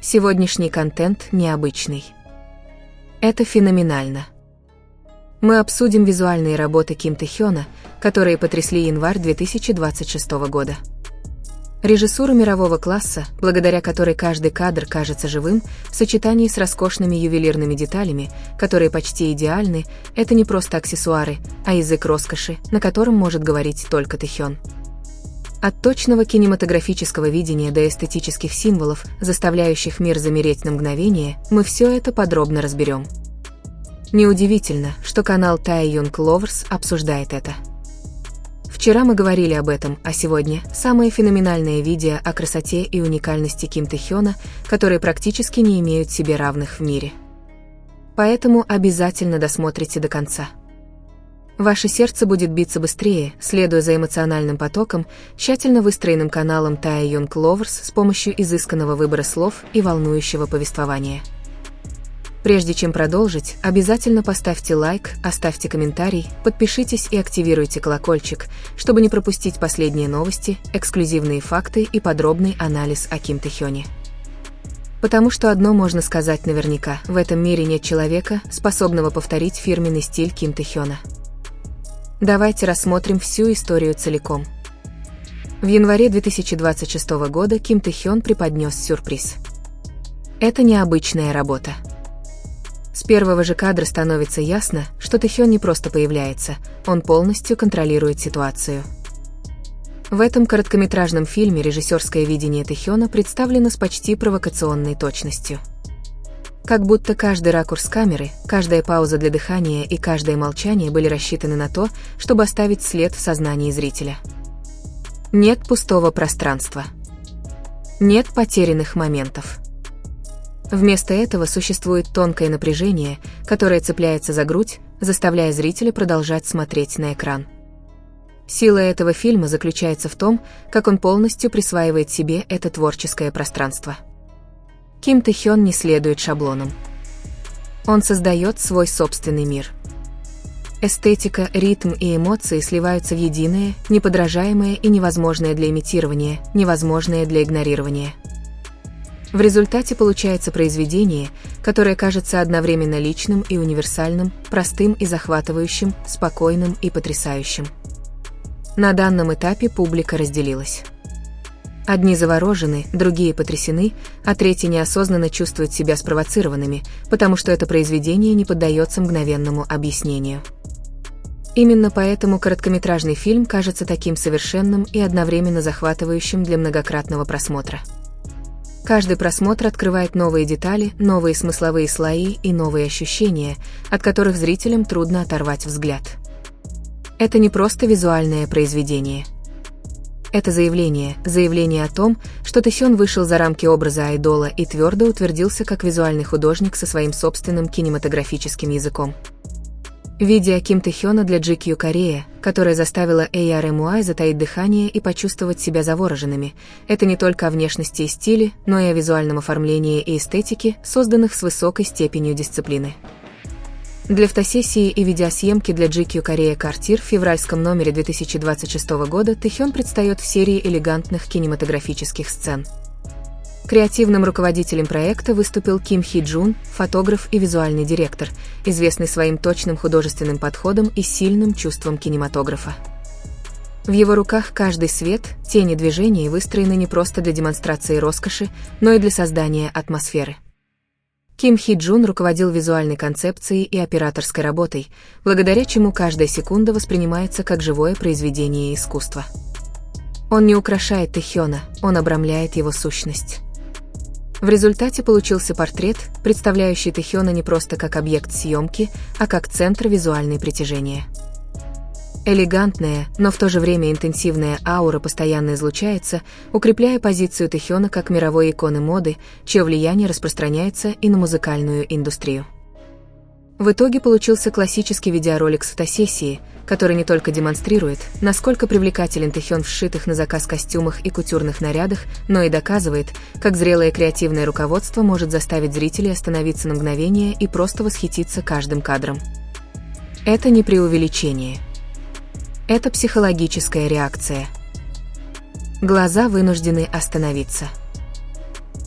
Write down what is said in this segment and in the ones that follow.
Сегодняшний контент необычный. Это феноменально. Мы обсудим визуальные работы Ким Тэ Хёна, которые потрясли январь 2026 года. Режиссура мирового класса, благодаря которой каждый кадр кажется живым, в сочетании с роскошными ювелирными деталями, которые почти идеальны, это не просто аксессуары, а язык роскоши, на котором может говорить только Тэ Хён. От точного кинематографического видения до эстетических символов, заставляющих мир замереть на мгновение, мы все это подробно разберем. Неудивительно, что канал Thai Young Lovers обсуждает это. Вчера мы говорили об этом, а сегодня самое феноменальное видео о красоте и уникальности Ким Тэ Хёна, которые практически не имеют себе равных в мире. Поэтому обязательно досмотрите до конца. Ваше сердце будет биться быстрее, следуя за эмоциональным потоком, тщательно выстроенным каналом Thai Young Lovers с помощью изысканного выбора слов и волнующего повествования. Прежде чем продолжить, обязательно поставьте лайк, оставьте комментарий, подпишитесь и активируйте колокольчик, чтобы не пропустить последние новости, эксклюзивные факты и подробный анализ о Ким Тэ Хёне. Потому что одно можно сказать наверняка: в этом мире нет человека, способного повторить фирменный стиль Ким Тэ Хёна. Давайте рассмотрим всю историю целиком. В январе 2026 года Ким Тэ Хён преподнес сюрприз. Это необычная работа. С первого же кадра становится ясно, что Тэ Хён не просто появляется, он полностью контролирует ситуацию. В этом короткометражном фильме режиссерское видение Тэ Хёна представлено с почти провокационной точностью. Как будто каждый ракурс камеры, каждая пауза для дыхания и каждое молчание были рассчитаны на то, чтобы оставить след в сознании зрителя. Нет пустого пространства. Нет потерянных моментов. Вместо этого существует тонкое напряжение, которое цепляется за грудь, заставляя зрителя продолжать смотреть на экран. Сила этого фильма заключается в том, как он полностью присваивает себе это творческое пространство. Ким Тэ Хён не следует шаблонам. Он создает свой собственный мир. Эстетика, ритм и эмоции сливаются в единое, неподражаемое и невозможное для имитирования, невозможное для игнорирования. В результате получается произведение, которое кажется одновременно личным и универсальным, простым и захватывающим, спокойным и потрясающим. На данном этапе публика разделилась. Одни заворожены, другие потрясены, а третьи неосознанно чувствуют себя спровоцированными, потому что это произведение не поддается мгновенному объяснению. Именно поэтому короткометражный фильм кажется таким совершенным и одновременно захватывающим для многократного просмотра. Каждый просмотр открывает новые детали, новые смысловые слои и новые ощущения, от которых зрителям трудно оторвать взгляд. Это не просто визуальное произведение. Это заявление о том, что Тэ Хён вышел за рамки образа айдола и твердо утвердился как визуальный художник со своим собственным кинематографическим языком. Видео Ким Тэ Хёна для GQ Корея, которое заставило ARMY затаить дыхание и почувствовать себя завороженными, это не только о внешности и стиле, но и о визуальном оформлении и эстетике, созданных с высокой степенью дисциплины. Для фотосессии и видеосъемки для GQ Корея Cartier в февральском номере 2026 года Тэ Хён предстает в серии элегантных кинематографических сцен. Креативным руководителем проекта выступил Ким Хи Джун, фотограф и визуальный директор, известный своим точным художественным подходом и сильным чувством кинематографа. В его руках каждый свет, тень и движение выстроены не просто для демонстрации роскоши, но и для создания атмосферы. Ким Хи Джун руководил визуальной концепцией и операторской работой, благодаря чему каждая секунда воспринимается как живое произведение искусства. Он не украшает Тэ Хёна, он обрамляет его сущность. В результате получился портрет, представляющий Тэ Хёна не просто как объект съемки, а как центр визуальной притяжения. Элегантная, но в то же время интенсивная аура постоянно излучается, укрепляя позицию Тэ Хёна как мировой иконы моды, чье влияние распространяется и на музыкальную индустрию. В итоге получился классический видеоролик с фотосессии, который не только демонстрирует, насколько привлекателен Тэ Хён в сшитых на заказ костюмах и кутюрных нарядах, но и доказывает, как зрелое креативное руководство может заставить зрителей остановиться на мгновение и просто восхититься каждым кадром. Это не преувеличение. Это психологическая реакция. Глаза вынуждены остановиться.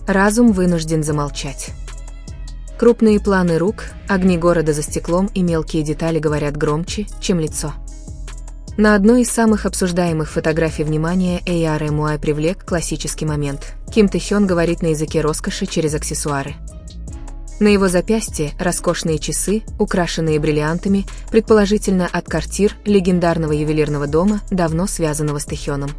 Разум вынужден замолчать. Крупные планы рук, огни города за стеклом и мелкие детали говорят громче, чем лицо. На одной из самых обсуждаемых фотографий внимания AR MUI привлек классический момент. Ким Тэ Хён говорит на языке роскоши через аксессуары. На его запястье роскошные часы, украшенные бриллиантами, предположительно от Cartier, легендарного ювелирного дома, давно связанного с Тэ Хёном.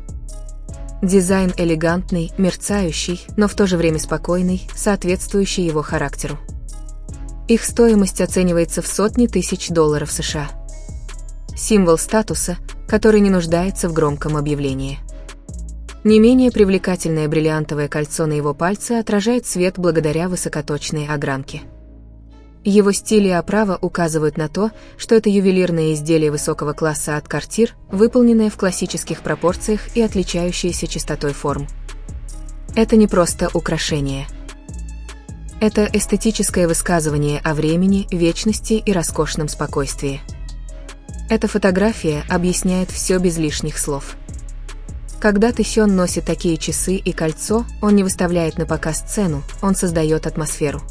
Дизайн элегантный, мерцающий, но в то же время спокойный, соответствующий его характеру. Их стоимость оценивается в сотни тысяч долларов США. Символ статуса, который не нуждается в громком объявлении. Не менее привлекательное бриллиантовое кольцо на его пальце отражает свет благодаря высокоточной огранке. Его стиль и оправа указывают на то, что это ювелирное изделие высокого класса от Cartier, выполненное в классических пропорциях и отличающееся чистотой форм. Это не просто украшение. Это эстетическое высказывание о времени, вечности и роскошном спокойствии. Эта фотография объясняет все без лишних слов. Когда Тэ Хён носит такие часы и кольцо, он не выставляет на показ цену, он создает атмосферу.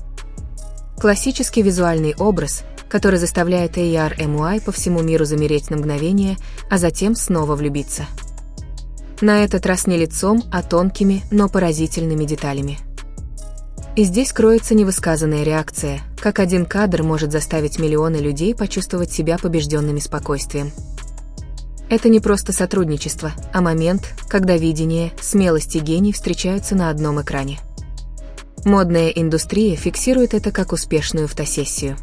Классический визуальный образ, который заставляет AR MUI по всему миру замереть на мгновение, а затем снова влюбиться. На этот раз не лицом, а тонкими, но поразительными деталями. И здесь кроется невысказанная реакция, как один кадр может заставить миллионы людей почувствовать себя побежденными спокойствием. Это не просто сотрудничество, а момент, когда видение, смелость и гений встречаются на одном экране. Модная индустрия фиксирует это как успешную фотосессию.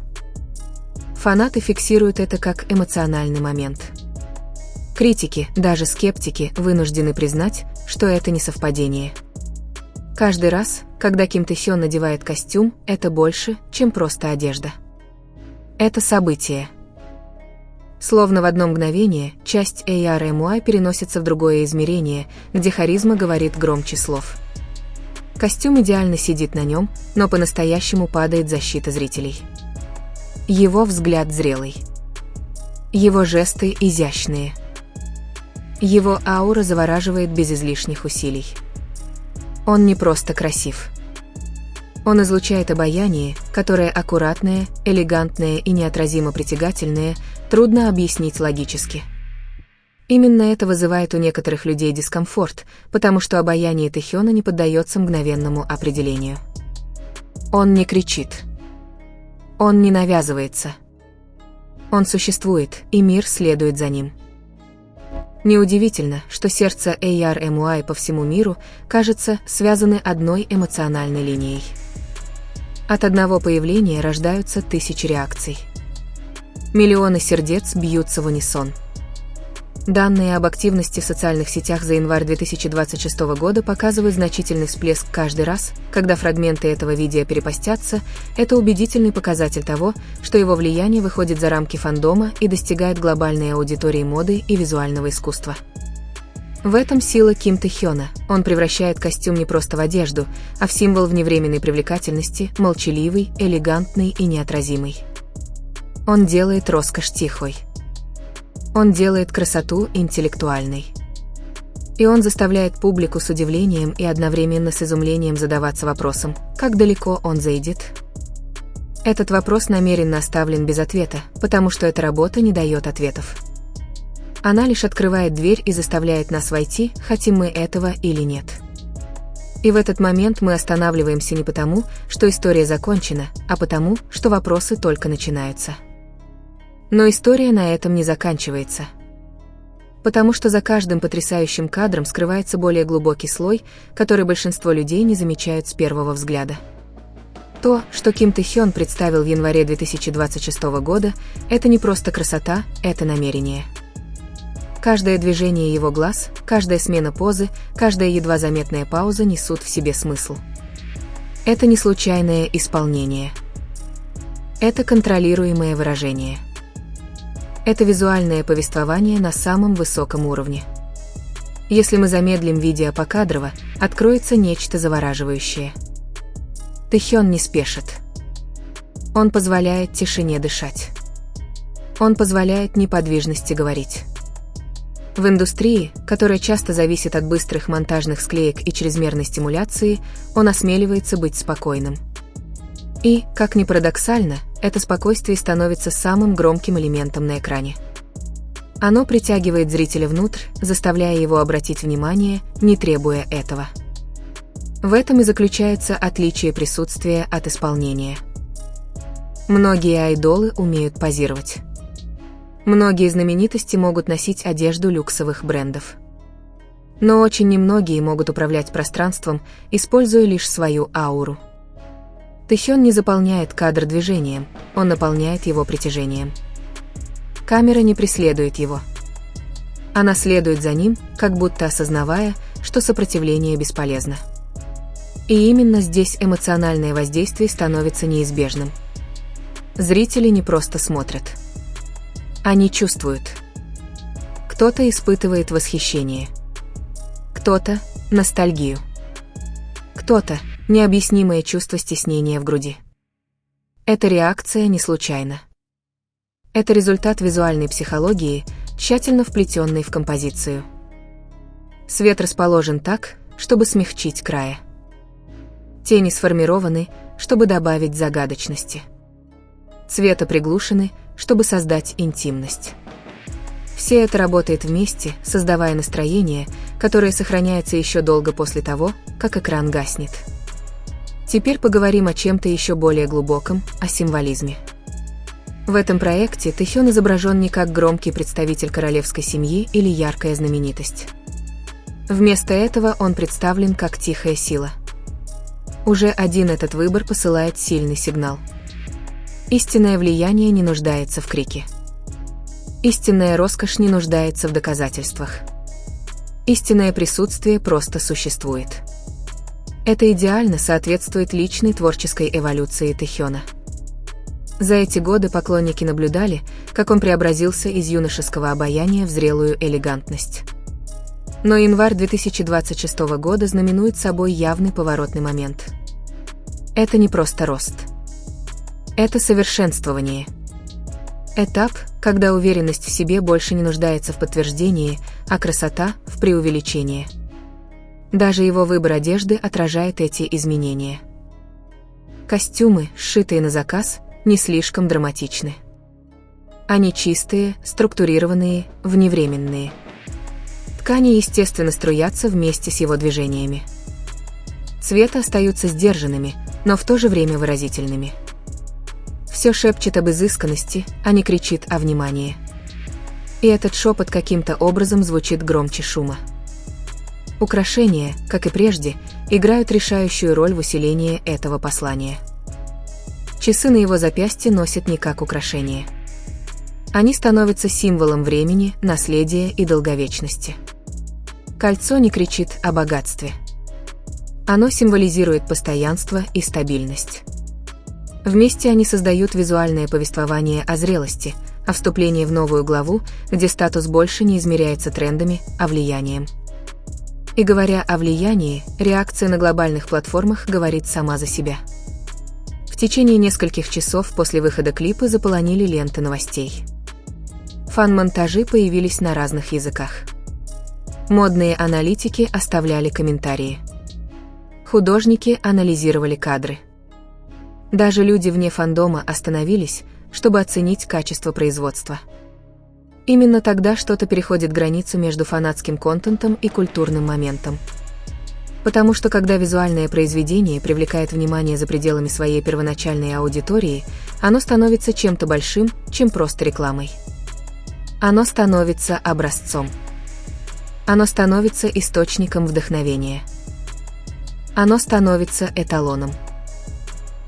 Фанаты фиксируют это как эмоциональный момент. Критики, даже скептики, вынуждены признать, что это не совпадение. Каждый раз, когда Ким Тэ Хён надевает костюм, это больше, чем просто одежда. Это событие. Словно в одно мгновение, часть AR MUI переносится в другое измерение, где харизма говорит громче слов. Костюм идеально сидит на нем, но по-настоящему падает защита зрителей. Его взгляд зрелый. Его жесты изящные. Его аура завораживает без излишних усилий. Он не просто красив. Он излучает обаяние, которое аккуратное, элегантное и неотразимо притягательное, трудно объяснить логически. Именно это вызывает у некоторых людей дискомфорт, потому что обаяние Тэ Хёна не поддается мгновенному определению. Он не кричит. Он не навязывается. Он существует, и мир следует за ним. Неудивительно, что сердца AR MUI по всему миру, кажется, связаны одной эмоциональной линией. От одного появления рождаются тысячи реакций. Миллионы сердец бьются в унисон. Данные об активности в социальных сетях за январь 2026 года показывают значительный всплеск каждый раз, когда фрагменты этого видео перепостятся. Это убедительный показатель того, что его влияние выходит за рамки фандома и достигает глобальной аудитории моды и визуального искусства. В этом сила Ким Тэ Хёна. Он превращает костюм не просто в одежду, а в символ вневременной привлекательности, молчаливый, элегантный и неотразимый. Он делает роскошь тихой. Он делает красоту интеллектуальной. И он заставляет публику с удивлением и одновременно с изумлением задаваться вопросом, как далеко он зайдет. Этот вопрос намеренно оставлен без ответа, потому что эта работа не дает ответов. Она лишь открывает дверь и заставляет нас войти, хотим мы этого или нет. И в этот момент мы останавливаемся не потому, что история закончена, а потому, что вопросы только начинаются. Но история на этом не заканчивается. Потому что за каждым потрясающим кадром скрывается более глубокий слой, который большинство людей не замечают с первого взгляда. То, что Ким Тэ Хён представил в январе 2026 года, это не просто красота, это намерение. Каждое движение его глаз, каждая смена позы, каждая едва заметная пауза несут в себе смысл. Это не случайное исполнение. Это контролируемое выражение. Это визуальное повествование на самом высоком уровне. Если мы замедлим видео покадрово, откроется нечто завораживающее. Тэ Хён не спешит. Он позволяет тишине дышать. Он позволяет неподвижности говорить. В индустрии, которая часто зависит от быстрых монтажных склеек и чрезмерной стимуляции, он осмеливается быть спокойным. И, как ни парадоксально, это спокойствие становится самым громким элементом на экране. Оно притягивает зрителя внутрь, заставляя его обратить внимание, не требуя этого. В этом и заключается отличие присутствия от исполнения. Многие айдолы умеют позировать. Многие знаменитости могут носить одежду люксовых брендов. Но очень немногие могут управлять пространством, используя лишь свою ауру. Тэхён не заполняет кадр движением, он наполняет его притяжением. Камера не преследует его. Она следует за ним, как будто осознавая, что сопротивление бесполезно. И именно здесь эмоциональное воздействие становится неизбежным. Зрители не просто смотрят. Они чувствуют. Кто-то испытывает восхищение. Кто-то – ностальгию. Кто-то – необъяснимое чувство стеснения в груди. Эта реакция не случайна. Это результат визуальной психологии, тщательно вплетенной в композицию. Свет расположен так, чтобы смягчить края. Тени сформированы, чтобы добавить загадочности. Цвета приглушены, чтобы создать интимность. Все это работает вместе, создавая настроение, которое сохраняется еще долго после того, как экран гаснет. Теперь поговорим о чем-то еще более глубоком, о символизме. В этом проекте Тэхён изображен не как громкий представитель королевской семьи или яркая знаменитость. Вместо этого он представлен как тихая сила. Уже один этот выбор посылает сильный сигнал. Истинное влияние не нуждается в крике. Истинная роскошь не нуждается в доказательствах. Истинное присутствие просто существует. Это идеально соответствует личной творческой эволюции Тэхёна. За эти годы поклонники наблюдали, как он преобразился из юношеского обаяния в зрелую элегантность. Но январь 2026 года знаменует собой явный поворотный момент. Это не просто рост. Это совершенствование. Этап, когда уверенность в себе больше не нуждается в подтверждении, а красота – в преувеличении. Даже его выбор одежды отражает эти изменения. Костюмы, сшитые на заказ, не слишком драматичны. Они чистые, структурированные, вневременные. Ткани естественно струятся вместе с его движениями. Цветы остаются сдержанными, но в то же время выразительными. Все шепчет об изысканности, а не кричит о внимании. И этот шепот каким-то образом звучит громче шума. Украшения, как и прежде, играют решающую роль в усилении этого послания. Часы на его запястье носят не как украшение. Они становятся символом времени, наследия и долговечности. Кольцо не кричит о богатстве. Оно символизирует постоянство и стабильность. Вместе они создают визуальное повествование о зрелости, о вступлении в новую главу, где статус больше не измеряется трендами, а влиянием. И говоря о влиянии, реакция на глобальных платформах говорит сама за себя. В течение нескольких часов после выхода клипа заполонили ленты новостей. Фан-монтажи появились на разных языках. Модные аналитики оставляли комментарии. Художники анализировали кадры. Даже люди вне фандома остановились, чтобы оценить качество производства. Именно тогда что-то переходит границу между фанатским контентом и культурным моментом. Потому что когда визуальное произведение привлекает внимание за пределами своей первоначальной аудитории, оно становится чем-то большим, чем просто рекламой. Оно становится образцом. Оно становится источником вдохновения. Оно становится эталоном.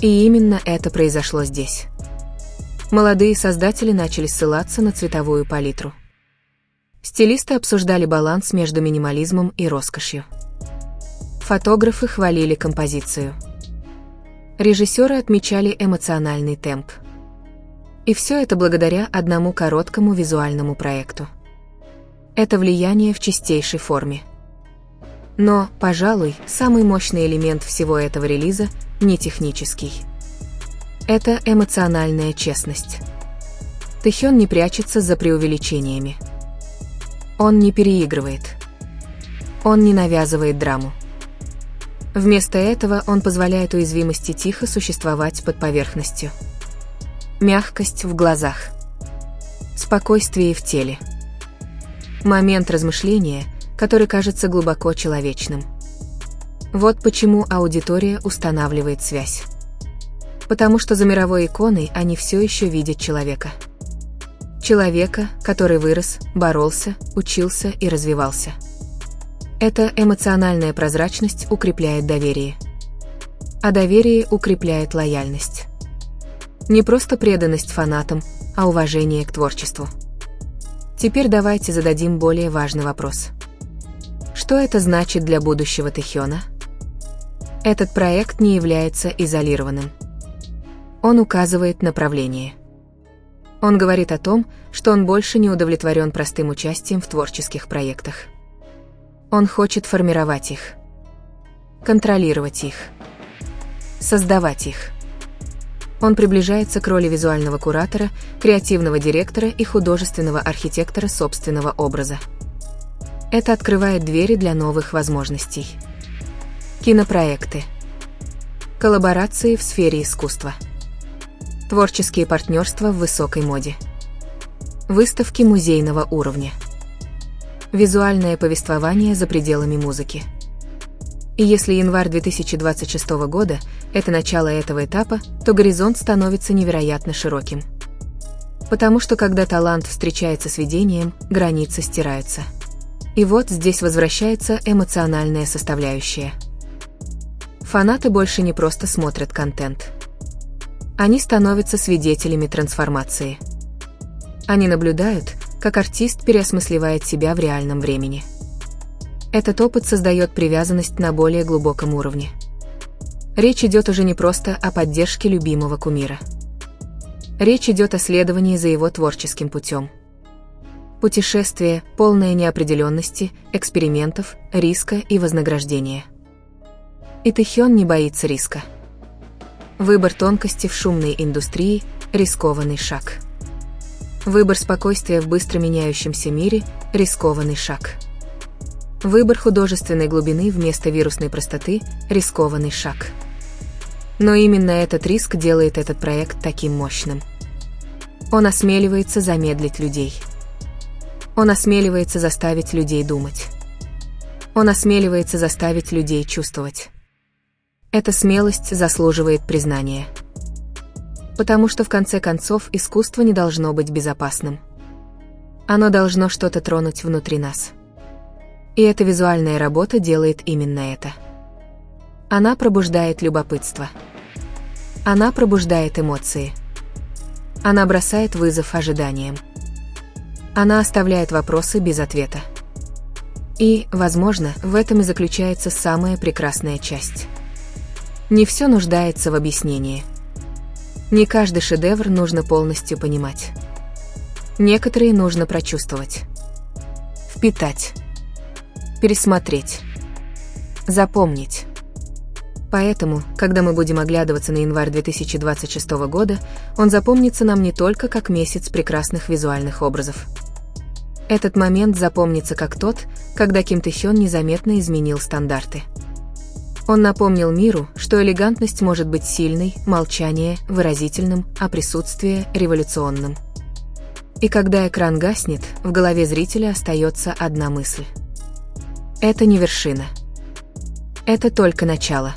И именно это произошло здесь. Молодые создатели начали ссылаться на цветовую палитру. Стилисты обсуждали баланс между минимализмом и роскошью. Фотографы хвалили композицию. Режиссеры отмечали эмоциональный темп. И все это благодаря одному короткому визуальному проекту. Это влияние в чистейшей форме. Но, пожалуй, самый мощный элемент всего этого релиза – не технический. Это эмоциональная честность. Тэхён не прячется за преувеличениями. Он не переигрывает. Он не навязывает драму. Вместо этого он позволяет уязвимости тихо существовать под поверхностью. Мягкость в глазах. Спокойствие в теле. Момент размышления, который кажется глубоко человечным. Вот почему аудитория устанавливает связь. Потому что за мировой иконой они все еще видят человека. Человека, который вырос, боролся, учился и развивался. Эта эмоциональная прозрачность укрепляет доверие. А доверие укрепляет лояльность. Не просто преданность фанатам, а уважение к творчеству. Теперь давайте зададим более важный вопрос. Что это значит для будущего Тэхёна? Этот проект не является изолированным. Он указывает направление. Он говорит о том, что он больше не удовлетворен простым участием в творческих проектах. Он хочет формировать их, контролировать их, создавать их. Он приближается к роли визуального куратора, креативного директора и художественного архитектора собственного образа. Это открывает двери для новых возможностей. Кинопроекты. Коллаборации в сфере искусства. Творческие партнерства в высокой моде. Выставки музейного уровня. Визуальное повествование за пределами музыки. И если январь 2026 года – это начало этого этапа, то горизонт становится невероятно широким. Потому что когда талант встречается с видением, границы стираются. И вот здесь возвращается эмоциональная составляющая. Фанаты больше не просто смотрят контент. Они становятся свидетелями трансформации. Они наблюдают, как артист переосмысливает себя в реальном времени. Этот опыт создает привязанность на более глубоком уровне. Речь идет уже не просто о поддержке любимого кумира. Речь идет о следовании за его творческим путем. Путешествие, полное неопределенности, экспериментов, риска и вознаграждения. И Тэхён не боится риска. Выбор тонкости в шумной индустрии – рискованный шаг. Выбор спокойствия в быстро меняющемся мире – рискованный шаг. Выбор художественной глубины вместо вирусной простоты – рискованный шаг. Но именно этот риск делает этот проект таким мощным. Он осмеливается замедлить людей. Он осмеливается заставить людей думать. Он осмеливается заставить людей чувствовать. Эта смелость заслуживает признания. Потому что в конце концов искусство не должно быть безопасным. Оно должно что-то тронуть внутри нас. И эта визуальная работа делает именно это. Она пробуждает любопытство. Она пробуждает эмоции. Она бросает вызов ожиданиям. Она оставляет вопросы без ответа. И, возможно, в этом и заключается самая прекрасная часть. Не все нуждается в объяснении. Не каждый шедевр нужно полностью понимать. Некоторые нужно прочувствовать. Впитать. Пересмотреть. Запомнить. Поэтому, когда мы будем оглядываться на январь 2026 года, он запомнится нам не только как месяц прекрасных визуальных образов. Этот момент запомнится как тот, когда Ким Тэхён незаметно изменил стандарты. Он напомнил миру, что элегантность может быть сильной, молчание – выразительным, а присутствие – революционным. И когда экран гаснет, в голове зрителя остается одна мысль. Это не вершина. Это только начало.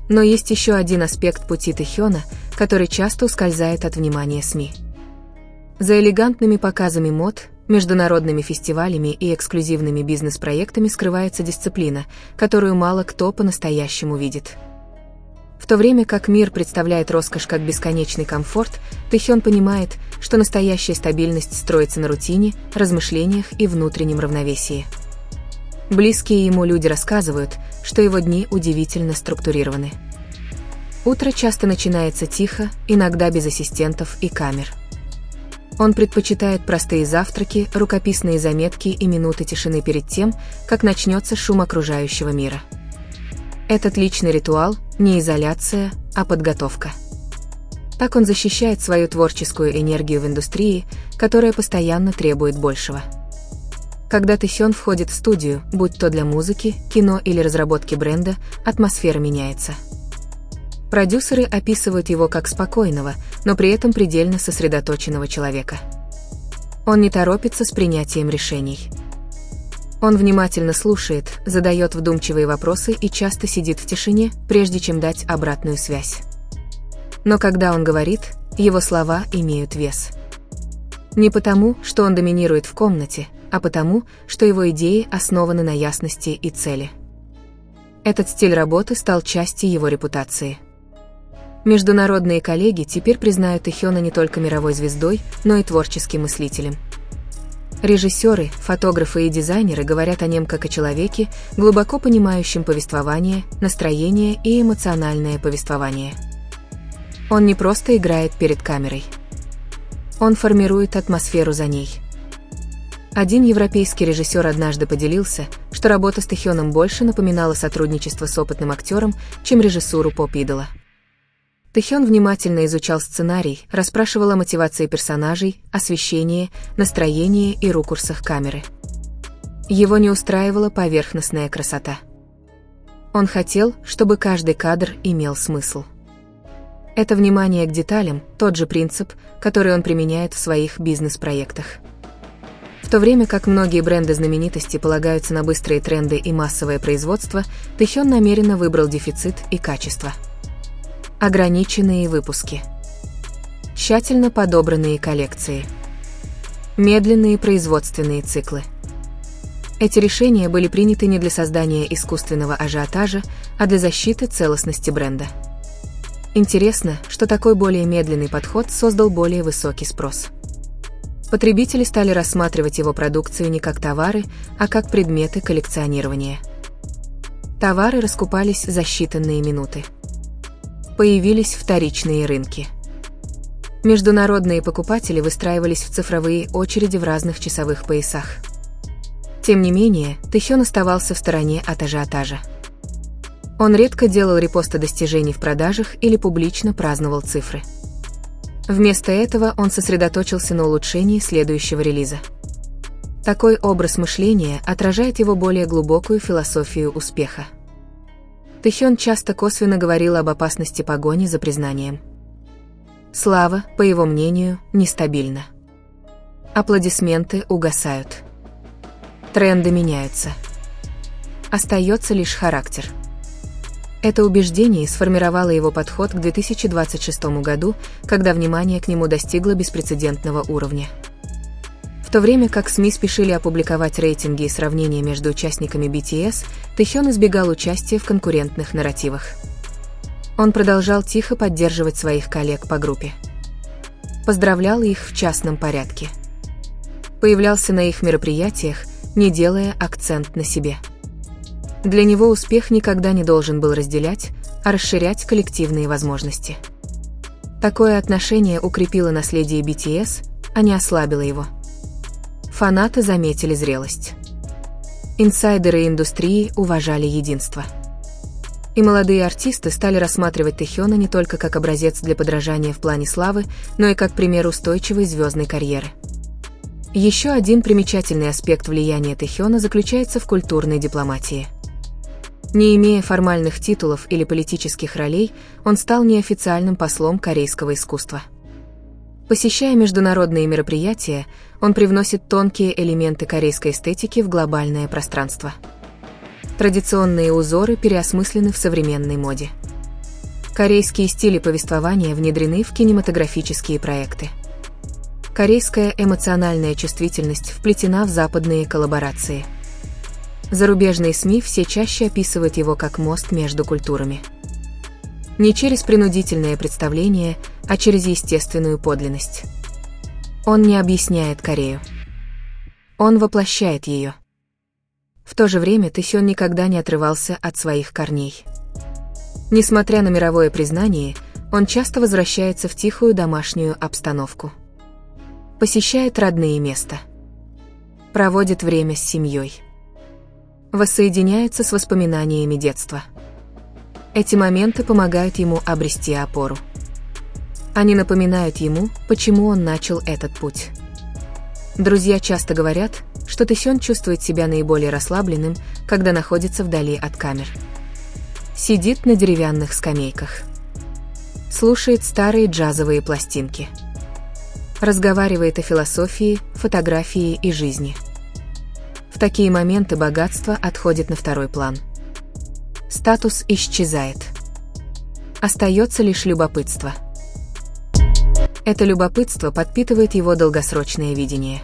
Но есть еще один аспект пути Тэхёна, который часто ускользает от внимания СМИ. За элегантными показами мод, международными фестивалями и эксклюзивными бизнес-проектами скрывается дисциплина, которую мало кто по-настоящему видит. В то время как мир представляет роскошь как бесконечный комфорт, Тэхён понимает, что настоящая стабильность строится на рутине, размышлениях и внутреннем равновесии. Близкие ему люди рассказывают, что его дни удивительно структурированы. Утро часто начинается тихо, иногда без ассистентов и камер. Он предпочитает простые завтраки, рукописные заметки и минуты тишины перед тем, как начнется шум окружающего мира. Этот личный ритуал – не изоляция, а подготовка. Так он защищает свою творческую энергию в индустрии, которая постоянно требует большего. Когда Тэхён входит в студию, будь то для музыки, кино или разработки бренда, атмосфера меняется. Продюсеры описывают его как спокойного, но при этом предельно сосредоточенного человека. Он не торопится с принятием решений. Он внимательно слушает, задает вдумчивые вопросы и часто сидит в тишине, прежде чем дать обратную связь. Но когда он говорит, его слова имеют вес. Не потому, что он доминирует в комнате, а потому, что его идеи основаны на ясности и цели. Этот стиль работы стал частью его репутации. Международные коллеги теперь признают Тэхёна не только мировой звездой, но и творческим мыслителем. Режиссеры, фотографы и дизайнеры говорят о нем как о человеке, глубоко понимающем повествование, настроение и эмоциональное повествование. Он не просто играет перед камерой. Он формирует атмосферу за ней. Один европейский режиссер однажды поделился, что работа с Тэхёном больше напоминала сотрудничество с опытным актером, чем режиссуру поп-идола. Тэхён внимательно изучал сценарий, расспрашивал о мотивации персонажей, освещении, настроении и ракурсах камеры. Его не устраивала поверхностная красота. Он хотел, чтобы каждый кадр имел смысл. Это внимание к деталям – тот же принцип, который он применяет в своих бизнес-проектах. В то время как многие бренды-знаменитости полагаются на быстрые тренды и массовое производство, Тэхён намеренно выбрал дефицит и качество. Ограниченные выпуски. Тщательно подобранные коллекции. Медленные производственные циклы. Эти решения были приняты не для создания искусственного ажиотажа, а для защиты целостности бренда. Интересно, что такой более медленный подход создал более высокий спрос. Потребители стали рассматривать его продукцию не как товары, а как предметы коллекционирования. Товары раскупались за считанные минуты. Появились вторичные рынки. Международные покупатели выстраивались в цифровые очереди в разных часовых поясах. Тем не менее, Тэхён оставался в стороне от ажиотажа. Он редко делал репосты достижений в продажах или публично праздновал цифры. Вместо этого он сосредоточился на улучшении следующего релиза. Такой образ мышления отражает его более глубокую философию успеха. Тэхён часто косвенно говорил об опасности погони за признанием. Слава, по его мнению, нестабильна. Аплодисменты угасают. Тренды меняются. Остается лишь характер. Это убеждение сформировало его подход к 2026 году, когда внимание к нему достигло беспрецедентного уровня. В то время как СМИ спешили опубликовать рейтинги и сравнения между участниками BTS, Тэхён избегал участия в конкурентных нарративах. Он продолжал тихо поддерживать своих коллег по группе. Поздравлял их в частном порядке. Появлялся на их мероприятиях, не делая акцент на себе. Для него успех никогда не должен был разделять, а расширять коллективные возможности. Такое отношение укрепило наследие BTS, а не ослабило его. Фанаты заметили зрелость. Инсайдеры индустрии уважали единство. И молодые артисты стали рассматривать Тэхёна не только как образец для подражания в плане славы, но и как пример устойчивой звездной карьеры. Еще один примечательный аспект влияния Тэхёна заключается в культурной дипломатии. Не имея формальных титулов или политических ролей, он стал неофициальным послом корейского искусства. Посещая международные мероприятия, он привносит тонкие элементы корейской эстетики в глобальное пространство. Традиционные узоры переосмыслены в современной моде. Корейские стили повествования внедрены в кинематографические проекты. Корейская эмоциональная чувствительность вплетена в западные коллаборации. Зарубежные СМИ все чаще описывают его как мост между культурами. Не через принудительное представление, а через естественную подлинность. Он не объясняет Корею. Он воплощает ее. В то же время Тэхён никогда не отрывался от своих корней. Несмотря на мировое признание, он часто возвращается в тихую домашнюю обстановку. Посещает родные места. Проводит время с семьей. Воссоединяется с воспоминаниями детства. Эти моменты помогают ему обрести опору. Они напоминают ему, почему он начал этот путь. Друзья часто говорят, что Тэхён чувствует себя наиболее расслабленным, когда находится вдали от камер. Сидит на деревянных скамейках. Слушает старые джазовые пластинки. Разговаривает о философии, фотографии и жизни. В такие моменты богатство отходит на второй план. Статус исчезает. Остается лишь любопытство. Это любопытство подпитывает его долгосрочное видение.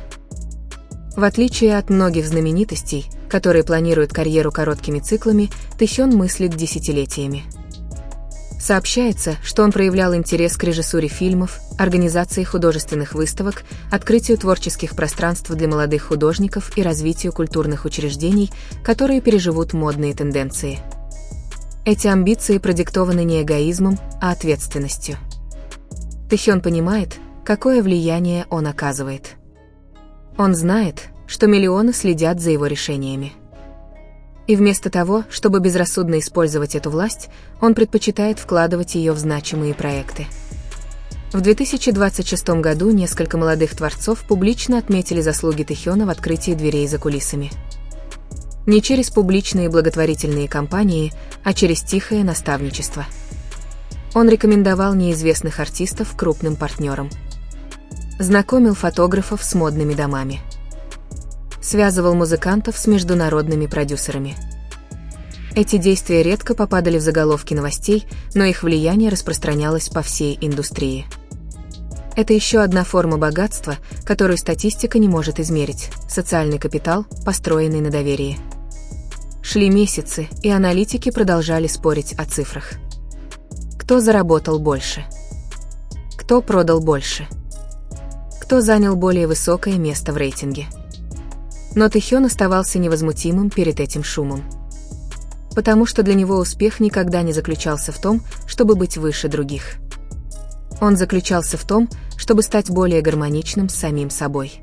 В отличие от многих знаменитостей, которые планируют карьеру короткими циклами, Тэхён мыслит десятилетиями. Сообщается, что он проявлял интерес к режиссуре фильмов, организации художественных выставок, открытию творческих пространств для молодых художников и развитию культурных учреждений, которые переживут модные тенденции. Эти амбиции продиктованы не эгоизмом, а ответственностью. Тэхён понимает, какое влияние он оказывает. Он знает, что миллионы следят за его решениями. И вместо того, чтобы безрассудно использовать эту власть, он предпочитает вкладывать ее в значимые проекты. В 2026 году несколько молодых творцов публично отметили заслуги Тэхёна в открытии дверей за кулисами. Не через публичные благотворительные кампании, а через тихое наставничество. Он рекомендовал неизвестных артистов крупным партнерам. Знакомил фотографов с модными домами. Связывал музыкантов с международными продюсерами. Эти действия редко попадали в заголовки новостей, но их влияние распространялось по всей индустрии. Это еще одна форма богатства, которую статистика не может измерить – социальный капитал, построенный на доверии. Шли месяцы, и аналитики продолжали спорить о цифрах. Кто заработал больше? Кто продал больше? Кто занял более высокое место в рейтинге? Но Тэхён оставался невозмутимым перед этим шумом. Потому что для него успех никогда не заключался в том, чтобы быть выше других. Он заключался в том, чтобы стать более гармоничным с самим собой.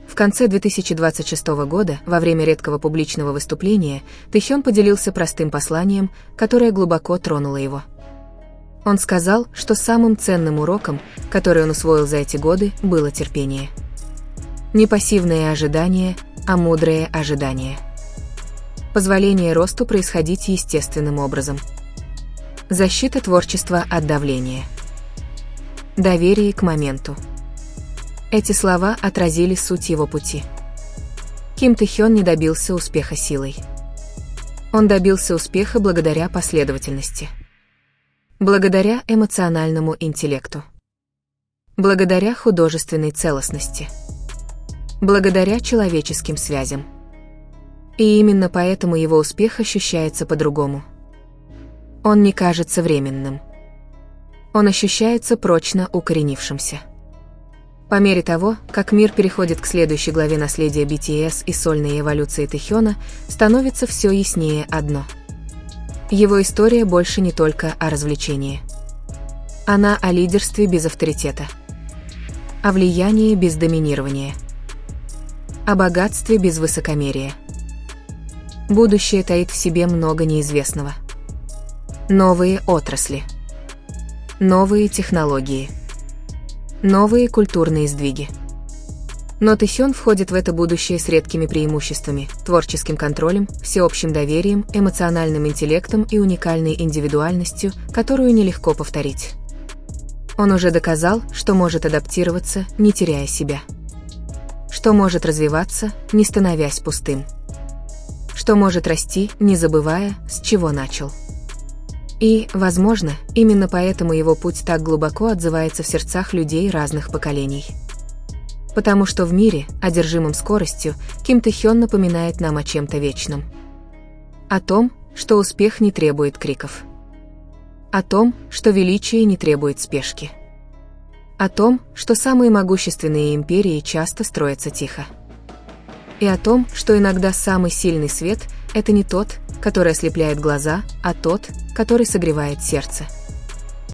В конце 2026 года, во время редкого публичного выступления, Тэхён поделился простым посланием, которое глубоко тронуло его. Он сказал, что самым ценным уроком, который он усвоил за эти годы, было терпение. Не пассивное ожидание, а мудрое ожидание. Позволение росту происходить естественным образом. Защита творчества от давления. Доверие к моменту. Эти слова отразили суть его пути. Ким Тэхён не добился успеха силой. Он добился успеха благодаря последовательности. Благодаря эмоциональному интеллекту. Благодаря художественной целостности. Благодаря человеческим связям. И именно поэтому его успех ощущается по-другому. Он не кажется временным. Он ощущается прочно укоренившимся. По мере того, как мир переходит к следующей главе наследия BTS и сольной эволюции Тэхёна, становится все яснее одно. Его история больше не только о развлечении. Она о лидерстве без авторитета. О влиянии без доминирования. О богатстве без высокомерия. Будущее таит в себе много неизвестного. Новые отрасли. Новые технологии. Новые культурные сдвиги. Но Тэхён входит в это будущее с редкими преимуществами, творческим контролем, всеобщим доверием, эмоциональным интеллектом и уникальной индивидуальностью, которую нелегко повторить. Он уже доказал, что может адаптироваться, не теряя себя. Что может развиваться, не становясь пустым. Что может расти, не забывая, с чего начал. И, возможно, именно поэтому его путь так глубоко отзывается в сердцах людей разных поколений. Потому что в мире, одержимом скоростью, Ким Тэхён напоминает нам о чем-то вечном. О том, что успех не требует криков. О том, что величие не требует спешки. О том, что самые могущественные империи часто строятся тихо. И о том, что иногда самый сильный свет – это не тот, который ослепляет глаза, а тот, который согревает сердце.